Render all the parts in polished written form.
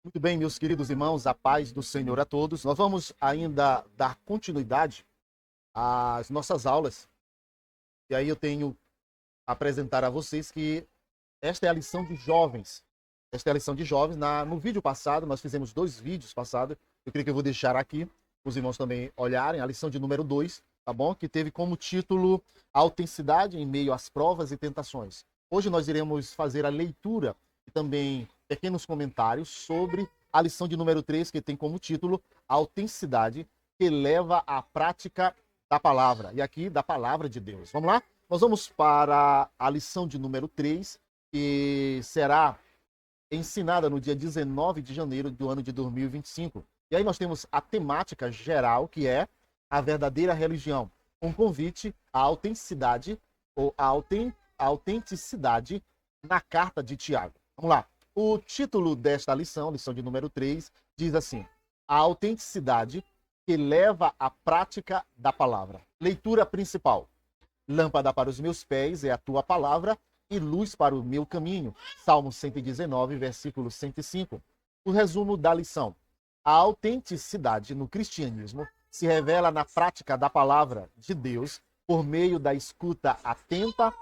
Muito bem, meus queridos irmãos, a paz do Senhor a todos. Nós vamos ainda dar continuidade às nossas aulas. E aí eu tenho a apresentar a vocês que esta é a lição de jovens. Esta é a lição de jovens. No vídeo passado, nós fizemos 2 vídeos passados. Eu creio que eu vou deixar aqui, os irmãos também olharem, a lição de número 2, tá bom? Que teve como título A Autenticidade em Meio às Provas e Tentações. Hoje nós iremos fazer a leitura e também pequenos comentários sobre a lição de número 3, que tem como título A Autenticidade que leva à prática da palavra. E aqui, da palavra de Deus. Vamos lá? Nós vamos para a lição de número 3, que será ensinada no dia 19 de janeiro do ano de 2025. E aí nós temos a temática geral, que é a verdadeira religião. Um convite à autenticidade, ou à autenticidade na carta de Tiago. Vamos lá. O título desta lição, lição de número 3, diz assim: A autenticidade que leva à prática da palavra. Leitura principal. Lâmpada para os meus pés é a tua palavra e luz para o meu caminho. Salmo 119, versículo 105. O resumo da lição. A autenticidade no cristianismo se revela na prática da palavra de Deus por meio da escuta atenta,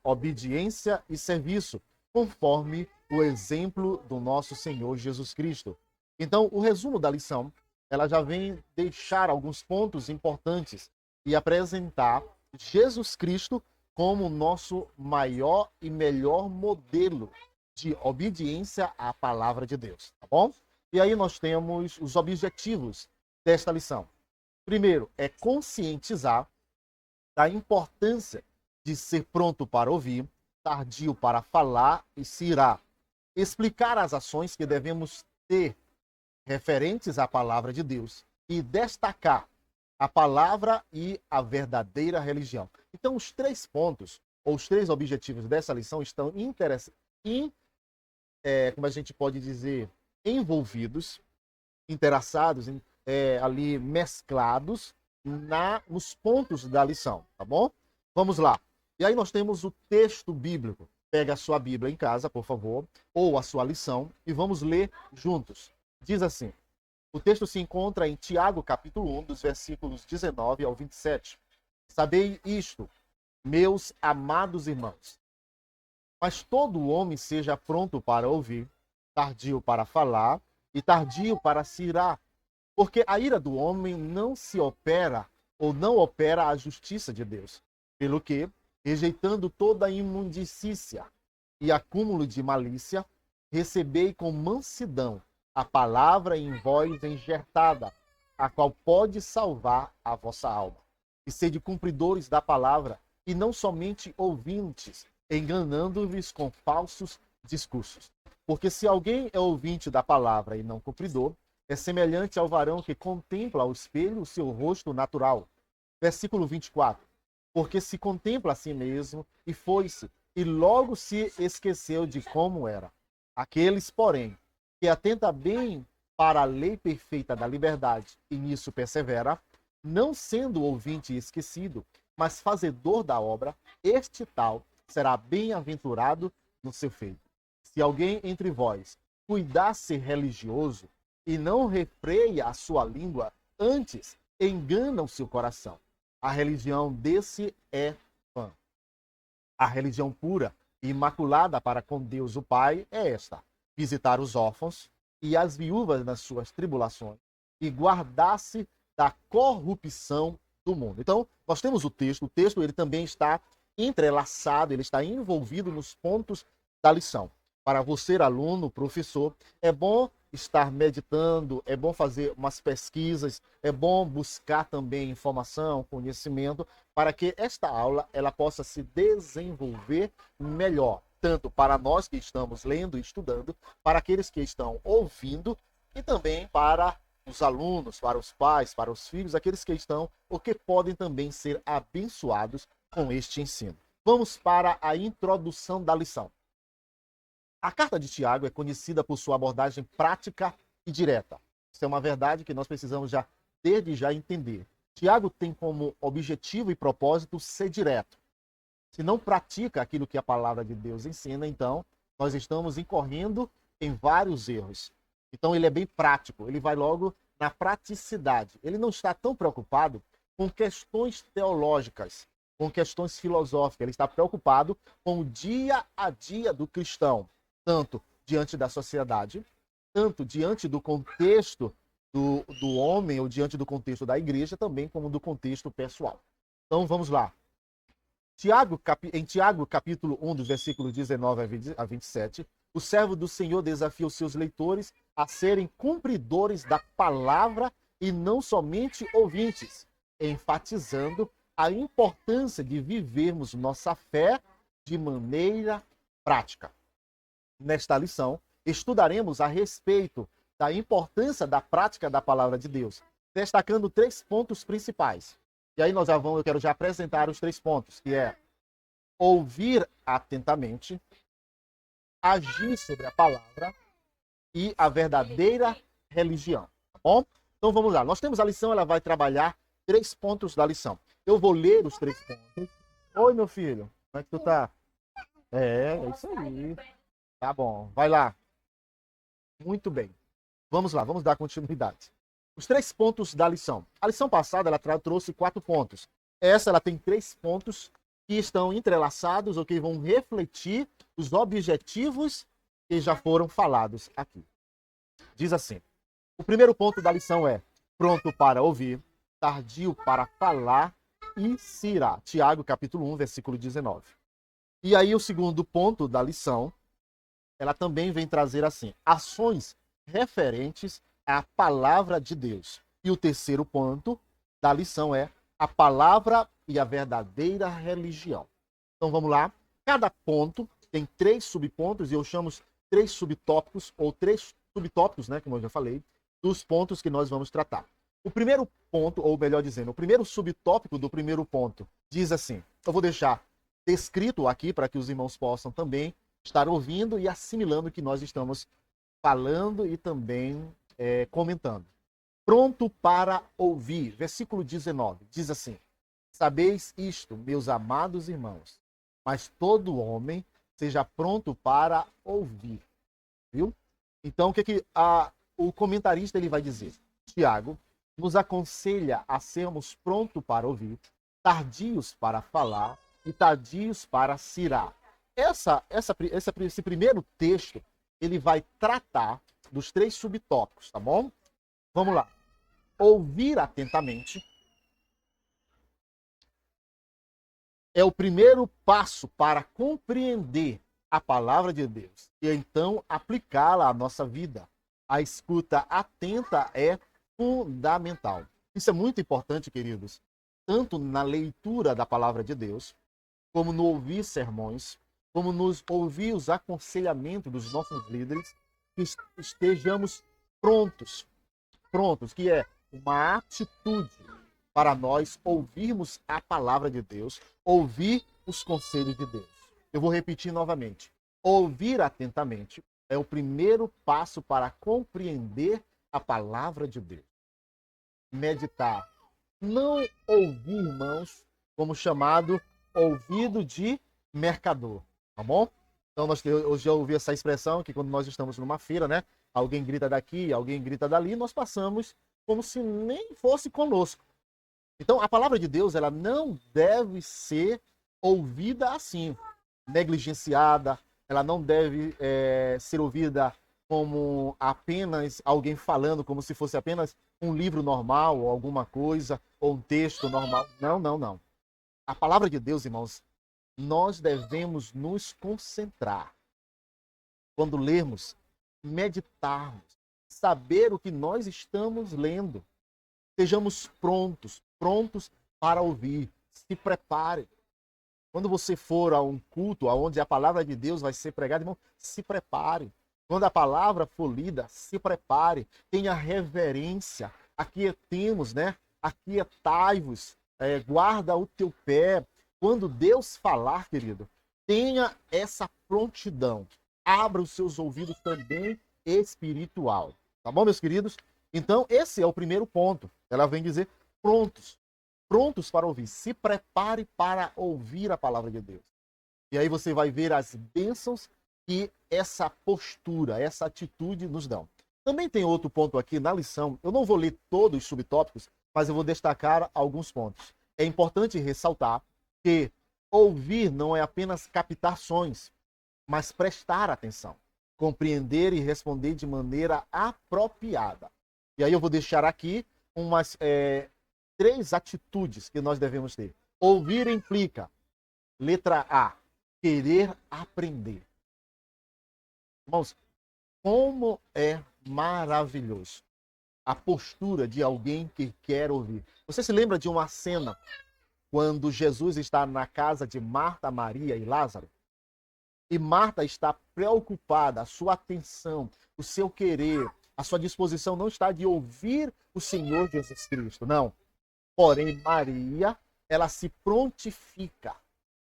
obediência e serviço, conforme o exemplo do nosso Senhor Jesus Cristo. Então, o resumo da lição, ela já vem deixar alguns pontos importantes e apresentar Jesus Cristo como nosso maior e melhor modelo de obediência à palavra de Deus, tá bom? E aí nós temos os objetivos desta lição. Primeiro, é conscientizar da importância de ser pronto para ouvir, tardio para falar e se irá. Explicar as ações que devemos ter referentes à palavra de Deus e destacar a palavra e a verdadeira religião. Então, os 3 pontos, ou os 3 objetivos dessa lição estão como a gente pode dizer, envolvidos, interessados, ali mesclados nos pontos da lição, tá bom? Vamos lá. E aí nós temos o texto bíblico. Pega a sua Bíblia em casa, por favor, ou a sua lição, e vamos ler juntos. Diz assim: o texto se encontra em Tiago, capítulo 1, dos versículos 19 ao 27. Sabei isto, meus amados irmãos, mas todo homem seja pronto para ouvir, tardio para falar e tardio para se irar, porque a ira do homem não se opera ou não opera a justiça de Deus. Pelo que, rejeitando toda imundicícia e acúmulo de malícia, recebei com mansidão a palavra em vós engertada, a qual pode salvar a vossa alma. E sede cumpridores da palavra, e não somente ouvintes, enganando-vos com falsos discursos. Porque se alguém é ouvinte da palavra e não cumpridor, é semelhante ao varão que contempla ao espelho o seu rosto natural. Versículo 24. Porque se contempla a si mesmo e foi-se, e logo se esqueceu de como era. Aqueles, porém, que atenta bem para a lei perfeita da liberdade e nisso persevera, não sendo ouvinte esquecido, mas fazedor da obra, este tal será bem-aventurado no seu feito. Se alguém entre vós cuidar ser religioso e não refreia a sua língua, antes engana o seu coração. A religião desse é vã. A religião pura e imaculada para com Deus o Pai é esta: visitar os órfãos e as viúvas nas suas tribulações e guardar-se da corrupção do mundo. Então, nós temos o texto ele também está entrelaçado, ele está envolvido nos pontos da lição. Para você, aluno, professor, é bom estar meditando, é bom fazer umas pesquisas, é bom buscar também informação, conhecimento, para que esta aula ela possa se desenvolver melhor, tanto para nós que estamos lendo e estudando, para aqueles que estão ouvindo e também para os alunos, para os pais, para os filhos, aqueles que estão ou que podem também ser abençoados com este ensino. Vamos para a introdução da lição. A carta de Tiago é conhecida por sua abordagem prática e direta. Isso é uma verdade que nós precisamos desde já entender. Tiago tem como objetivo e propósito ser direto. Se não pratica aquilo que a palavra de Deus ensina, então nós estamos incorrendo em vários erros. Então ele é bem prático, ele vai logo na praticidade. Ele não está tão preocupado com questões teológicas, com questões filosóficas. Ele está preocupado com o dia a dia do cristão, tanto diante da sociedade, tanto diante do contexto do homem ou diante do contexto da igreja, também como do contexto pessoal. Então vamos lá. Em Tiago, capítulo 1, dos versículos 19 a 27, o servo do Senhor desafia os seus leitores a serem cumpridores da palavra e não somente ouvintes, enfatizando a importância de vivermos nossa fé de maneira prática. Nesta lição, estudaremos a respeito da importância da prática da palavra de Deus, destacando 3 pontos principais. E aí eu quero já apresentar os 3 pontos, que é ouvir atentamente, agir sobre a palavra e a verdadeira religião. Tá bom? Então vamos lá. Nós temos a lição, ela vai trabalhar 3 pontos da lição. Eu vou ler os 3 pontos. Oi, meu filho. Como é que tu tá? É isso aí. Tá bom. Vai lá. Muito bem. Vamos lá, vamos dar continuidade. Os 3 pontos da lição. A lição passada, ela trouxe 4 pontos. Essa, ela tem 3 pontos que estão entrelaçados ou que vão refletir os objetivos que já foram falados aqui. Diz assim: o primeiro ponto da lição é pronto para ouvir, tardio para falar e se irá. Tiago, capítulo 1, versículo 19. E aí o segundo ponto da lição, ela também vem trazer assim, ações referentes à palavra de Deus. E o terceiro ponto da lição é a palavra e a verdadeira religião. Então vamos lá. Cada ponto tem 3 subpontos e eu chamo 3 subtópicos, ou 3 subtópicos, né, como eu já falei, dos pontos que nós vamos tratar. O primeiro ponto, ou melhor dizendo, o primeiro subtópico do primeiro ponto diz assim, eu vou deixar descrito aqui para que os irmãos possam também estar ouvindo e assimilando o que nós estamos falando e também comentando. Pronto para ouvir. Versículo 19 diz assim: sabeis isto, meus amados irmãos, mas todo homem seja pronto para ouvir. Viu? Então, o que o comentarista ele vai dizer? Tiago nos aconselha a sermos prontos para ouvir, tardios para falar e tardios para cirar. Esse primeiro texto, ele vai tratar dos 3 subtópicos, tá bom? Vamos lá. Ouvir atentamente é o primeiro passo para compreender a palavra de Deus e então aplicá-la à nossa vida. A escuta atenta é fundamental. Isso é muito importante, queridos, tanto na leitura da palavra de Deus, como no ouvir sermões, como nos ouvir os aconselhamentos dos nossos líderes, que estejamos prontos, que é uma atitude para nós ouvirmos a palavra de Deus, ouvir os conselhos de Deus. Eu vou repetir novamente. Ouvir atentamente é o primeiro passo para compreender a palavra de Deus. Meditar. Não ouvir, irmãos, como chamado ouvido de mercador, tá bom? Então eu já ouvi essa expressão que quando nós estamos numa feira, né? Alguém grita daqui, alguém grita dali, nós passamos como se nem fosse conosco. Então a palavra de Deus, ela não deve ser ouvida assim, negligenciada, ela não deve ser ouvida como apenas alguém falando, como se fosse apenas um livro normal, ou alguma coisa, ou um texto normal. Não, não, não. A palavra de Deus, irmãos, nós devemos nos concentrar. Quando lermos, meditarmos, saber o que nós estamos lendo. Sejamos prontos para ouvir. Se prepare. Quando você for a um culto onde a palavra de Deus vai ser pregada, irmão, se prepare. Quando a palavra for lida, se prepare. Tenha reverência. Aquietemos, né? Aquietai-vos. Guarda o teu pé. Quando Deus falar, querido, tenha essa prontidão. Abra os seus ouvidos também espiritual. Tá bom, meus queridos? Então, esse é o primeiro ponto. Ela vem dizer prontos para ouvir. Se prepare para ouvir a palavra de Deus. E aí você vai ver as bênçãos que essa postura, essa atitude nos dão. Também tem outro ponto aqui na lição. Eu não vou ler todos os subtópicos, mas eu vou destacar alguns pontos. É importante ressaltar que ouvir não é apenas captar sons, mas prestar atenção, compreender e responder de maneira apropriada. E aí eu vou deixar aqui umas 3 atitudes que nós devemos ter. Ouvir implica, letra A, querer aprender. Irmãos, como é maravilhoso a postura de alguém que quer ouvir. Você se lembra de uma cena quando Jesus está na casa de Marta, Maria e Lázaro? E Marta está preocupada, a sua atenção, o seu querer, a sua disposição não está de ouvir o Senhor Jesus Cristo, não. Porém, Maria, ela se prontifica,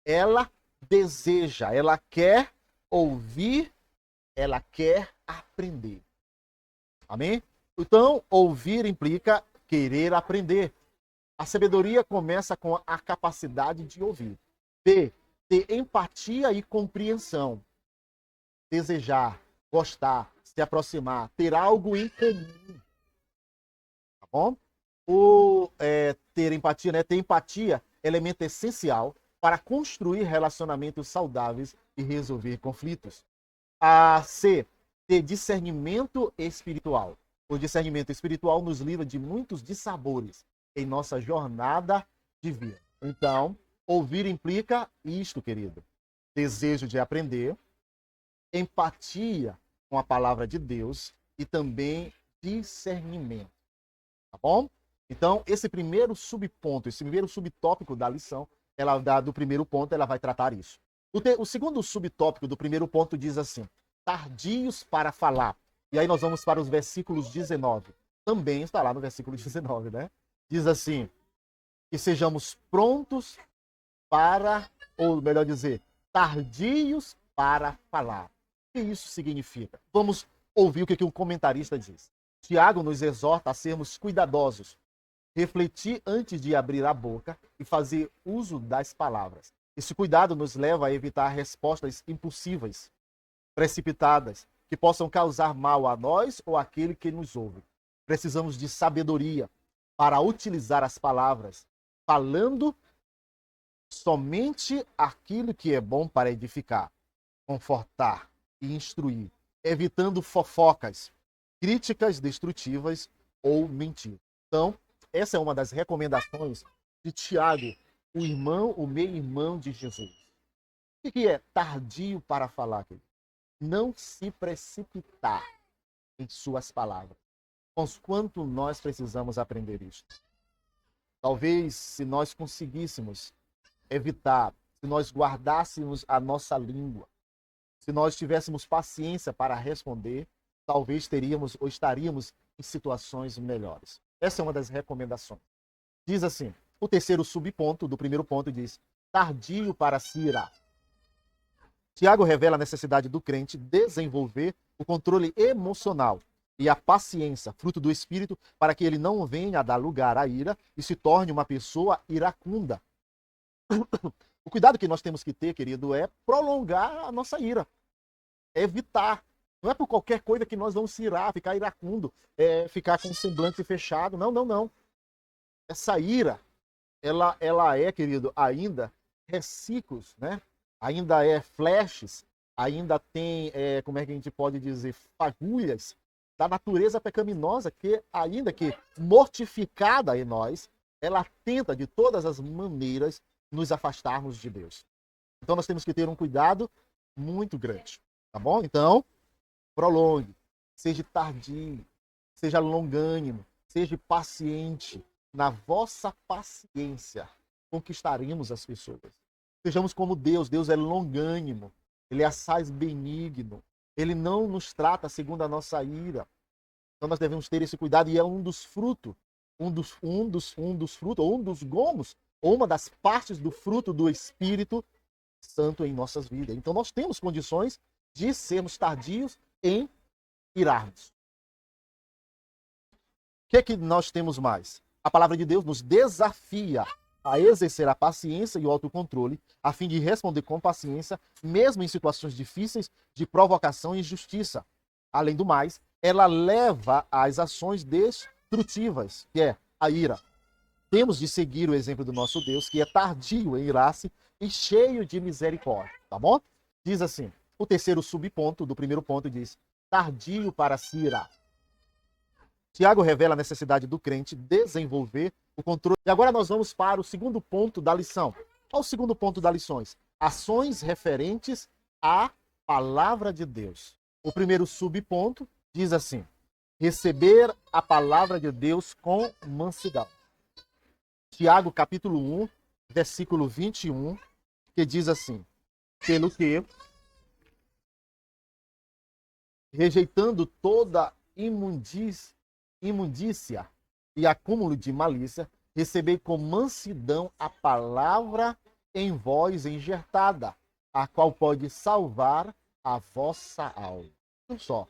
ela deseja, ela quer ouvir, ela quer aprender. Amém? Então, ouvir implica querer aprender. A sabedoria começa com a capacidade de ouvir. B, ter empatia e compreensão. Desejar, gostar, se aproximar, ter algo em comum. Tá bom? Ter empatia, né? Ter empatia, elemento essencial para construir relacionamentos saudáveis e resolver conflitos. A C, ter discernimento espiritual. O discernimento espiritual nos livra de muitos dissabores em nossa jornada de vida. Então, ouvir implica isto, querido. Desejo de aprender, empatia com a palavra de Deus e também discernimento. Tá bom? Então, esse primeiro subponto, esse primeiro subtópico da lição, do primeiro ponto, ela vai tratar isso. O segundo subtópico do primeiro ponto diz assim: tardios para falar. E aí nós vamos para os versículos 19. Também está lá no versículo 19, né? Diz assim: que sejamos prontos para, ou melhor dizer, tardios para falar. O que isso significa? Vamos ouvir o que o comentarista diz. Tiago nos exorta a sermos cuidadosos, refletir antes de abrir a boca e fazer uso das palavras. Esse cuidado nos leva a evitar respostas impulsivas, precipitadas, que possam causar mal a nós ou àquele que nos ouve. Precisamos de sabedoria para utilizar as palavras, falando somente aquilo que é bom para edificar, confortar e instruir, evitando fofocas, críticas destrutivas ou mentiras. Então, essa é uma das recomendações de Tiago, o meio-irmão de Jesus. O que é tardio para falar, querido? Não se precipitar em suas palavras. Mas quanto nós precisamos aprender isso? Talvez, se nós conseguíssemos evitar, se nós guardássemos a nossa língua, se nós tivéssemos paciência para responder, talvez teríamos ou estaríamos em situações melhores. Essa é uma das recomendações. Diz assim, o terceiro subponto do primeiro ponto diz: tardio para se irar. Tiago revela a necessidade do crente desenvolver o controle emocional e a paciência, fruto do Espírito, para que ele não venha a dar lugar à ira e se torne uma pessoa iracunda. O cuidado que nós temos que ter, querido, é prolongar a nossa ira, é evitar. Não é por qualquer coisa que nós vamos se irar, ficar iracundo, ficar com o semblante fechado. Não, não, não. Essa ira, ela é, querido, ainda resíquos, né? Ainda é flashes, ainda tem, como é que a gente pode dizer, fagulhas da natureza pecaminosa que, ainda que mortificada em nós, ela tenta de todas as maneiras nos afastarmos de Deus. Então nós temos que ter um cuidado muito grande, tá bom? Então, prolongue, seja tardio, seja longânimo, seja paciente. Na vossa paciência conquistaremos as pessoas. Sejamos como Deus. Deus é longânimo, ele é assaz benigno, ele não nos trata segundo a nossa ira. Então nós devemos ter esse cuidado, e é um dos frutos, um dos frutos, ou um dos gomos, ou uma das partes do fruto do Espírito Santo em nossas vidas. Então nós temos condições de sermos tardios em irarmos. O que é que nós temos mais? A palavra de Deus nos desafia a exercer a paciência e o autocontrole, a fim de responder com paciência, mesmo em situações difíceis de provocação e injustiça. Além do mais, ela leva às ações destrutivas, que é a ira. Temos de seguir o exemplo do nosso Deus, que é tardio em irar-se e cheio de misericórdia, tá bom? Diz assim, o terceiro subponto do primeiro ponto diz, tardio para se irar. Tiago revela a necessidade do crente desenvolver o controle. E agora nós vamos para o segundo ponto da lição. Qual o segundo ponto da lições? Ações referentes à palavra de Deus. O primeiro subponto diz assim, receber a palavra de Deus com mansidão. Tiago, capítulo 1, versículo 21, que diz assim, pelo que, rejeitando toda imundícia e acúmulo de malícia, recebei com mansidão a palavra em vós enjertada, a qual pode salvar a vossa alma. Olha só.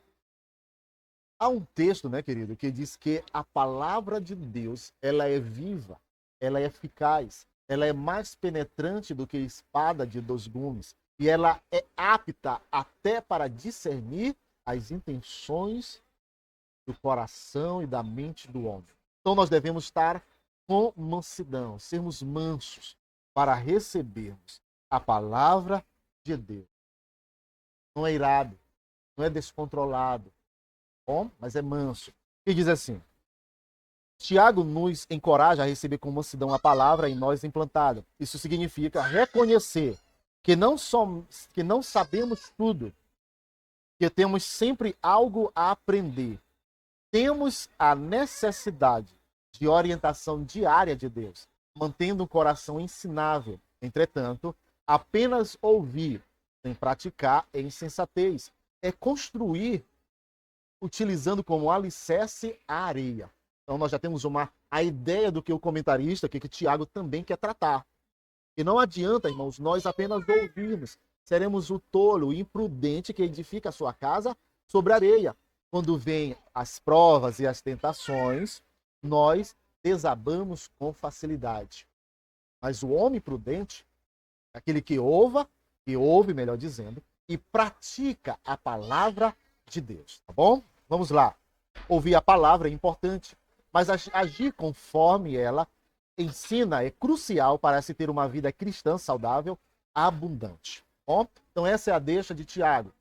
Há um texto, né, querido, que diz que a palavra de Deus, ela é viva, ela é eficaz, ela é mais penetrante do que espada de 2 gumes, e ela é apta até para discernir as intenções do coração e da mente do homem. Então nós devemos estar com mansidão, sermos mansos para recebermos a palavra de Deus. Não é irado, não é descontrolado, bom, mas é manso. E diz assim, Tiago nos encoraja a receber com mansidão a palavra em nós implantada. Isso significa reconhecer que não sabemos tudo, que temos sempre algo a aprender. Temos a necessidade de orientação diária de Deus, mantendo um coração ensinável. Entretanto, apenas ouvir sem praticar é insensatez. É construir utilizando como alicerce a areia. Então nós já temos a ideia do que o comentarista, que Tiago também quer tratar. E não adianta, irmãos, nós apenas ouvirmos. Seremos o tolo, o imprudente que edifica a sua casa sobre areia. Quando vêm as provas e as tentações, nós desabamos com facilidade. Mas o homem prudente, aquele que ouve, melhor dizendo, e pratica a palavra de Deus, tá bom? Vamos lá. Ouvir a palavra é importante, mas agir conforme ela ensina é crucial para se ter uma vida cristã saudável, abundante. Bom? Então essa é a deixa de Tiago.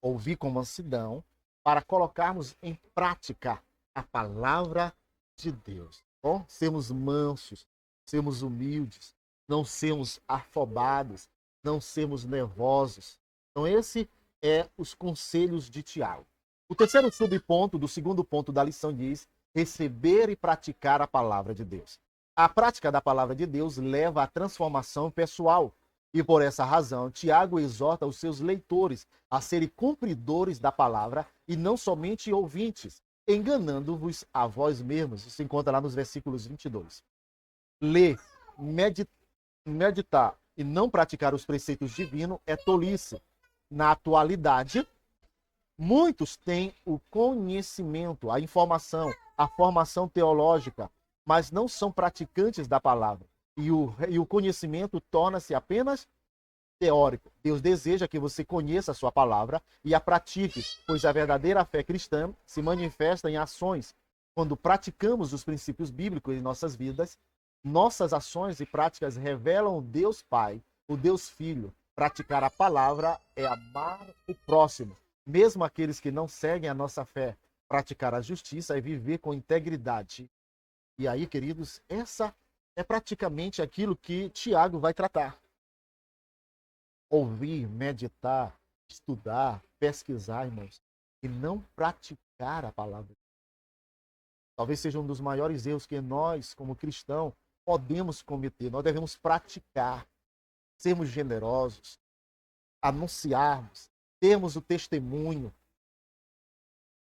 Ouvir com mansidão para colocarmos em prática a palavra de Deus. Bom? Sermos mansos, sermos humildes, não sermos afobados, não sermos nervosos. Então esse é os conselhos de Tiago. O terceiro subponto do segundo ponto da lição diz receber e praticar a palavra de Deus. A prática da palavra de Deus leva à transformação pessoal. E por essa razão, Tiago exorta os seus leitores a serem cumpridores da palavra e não somente ouvintes, enganando-vos a vós mesmos. Isso se encontra lá nos versículos 22. Ler, meditar e não praticar os preceitos divinos é tolice. Na atualidade, muitos têm o conhecimento, a informação, a formação teológica, mas não são praticantes da palavra. E o conhecimento torna-se apenas teórico. Deus deseja que você conheça a sua palavra e a pratique, pois a verdadeira fé cristã se manifesta em ações. Quando praticamos os princípios bíblicos em nossas vidas, nossas ações e práticas revelam o Deus Pai, o Deus Filho. Praticar a palavra é amar o próximo, mesmo aqueles que não seguem a nossa fé. Praticar a justiça é viver com integridade. E aí, queridos, essa é praticamente aquilo que Tiago vai tratar. Ouvir, meditar, estudar, pesquisar, irmãos, e não praticar a palavra. Talvez seja um dos maiores erros que nós, como cristãos, podemos cometer. Nós devemos praticar, sermos generosos, anunciarmos, termos o testemunho,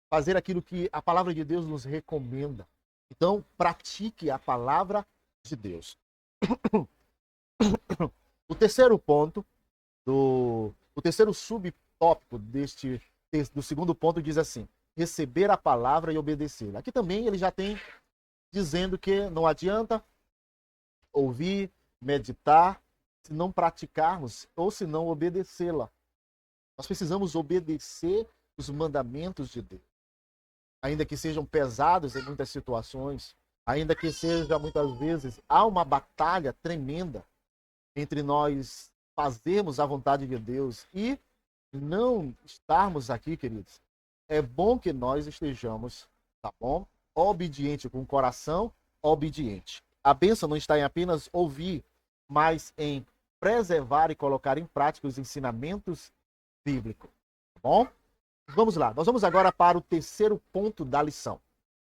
fazer aquilo que a palavra de Deus nos recomenda. Então, pratique a palavra de Deus. O terceiro ponto, o terceiro subtópico do segundo ponto diz assim, receber a palavra e obedecê-la. Aqui também ele já tem dizendo que não adianta ouvir, meditar, se não praticarmos ou se não obedecê-la. Nós precisamos obedecer os mandamentos de Deus. ainda que sejam pesados em muitas situações, ainda que seja muitas vezes, há uma batalha tremenda entre nós fazermos a vontade de Deus e não estarmos aqui, queridos. É bom que nós estejamos, tá bom? Obediente, com o coração obediente. A bênção não está em apenas ouvir, mas em preservar e colocar em prática os ensinamentos bíblicos, tá bom? Vamos lá, nós vamos agora para o terceiro ponto da lição.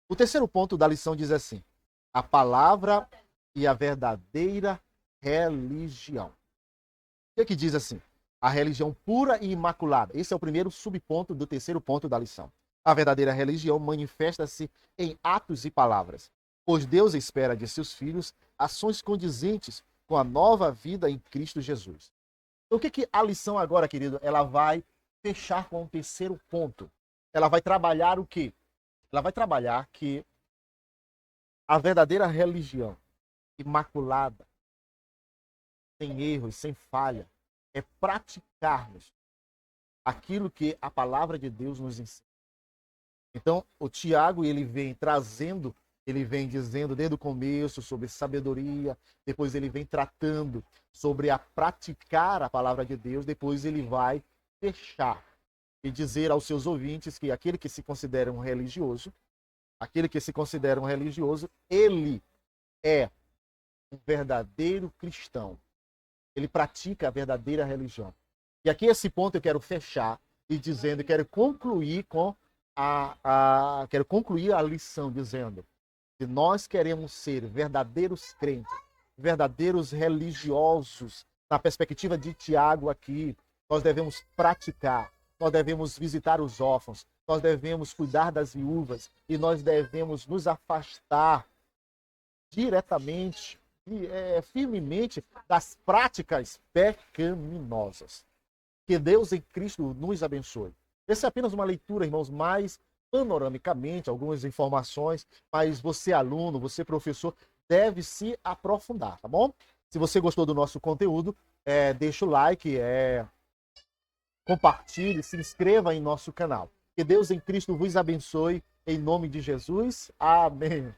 O terceiro ponto da lição diz assim: a palavra e a verdadeira religião. O que é que diz assim? A religião pura e imaculada. Esse é o primeiro subponto do terceiro ponto da lição. A verdadeira religião manifesta-se em atos e palavras, pois Deus espera de seus filhos ações condizentes com a nova vida em Cristo Jesus. Então, o que que a lição agora, querido, ela vai fechar com o terceiro ponto? Ela vai trabalhar o quê? Ela vai trabalhar que a verdadeira religião imaculada, sem erros, sem falha, é praticarmos aquilo que a palavra de Deus nos ensina. Então, o Tiago, ele vem trazendo, ele vem dizendo desde o começo sobre sabedoria, depois ele vem tratando sobre a praticar a palavra de Deus, depois ele vai fechar e dizer aos seus ouvintes que aquele que se considera um religioso, ele é um verdadeiro cristão. Ele pratica a verdadeira religião. E aqui esse ponto eu quero fechar e dizendo, quero concluir a lição dizendo que nós queremos ser verdadeiros crentes, verdadeiros religiosos. Na perspectiva de Tiago aqui, nós devemos praticar, nós devemos visitar os órfãos, nós devemos cuidar das viúvas e nós devemos nos afastar diretamente firmemente das práticas pecaminosas. Que Deus em Cristo nos abençoe. Essa é apenas uma leitura, irmãos, mais panoramicamente, algumas informações, mas você aluno, você professor, deve se aprofundar, tá bom? Se você gostou do nosso conteúdo, deixa o like, compartilhe, se inscreva em nosso canal. Que Deus em Cristo vos abençoe, em nome de Jesus. Amém.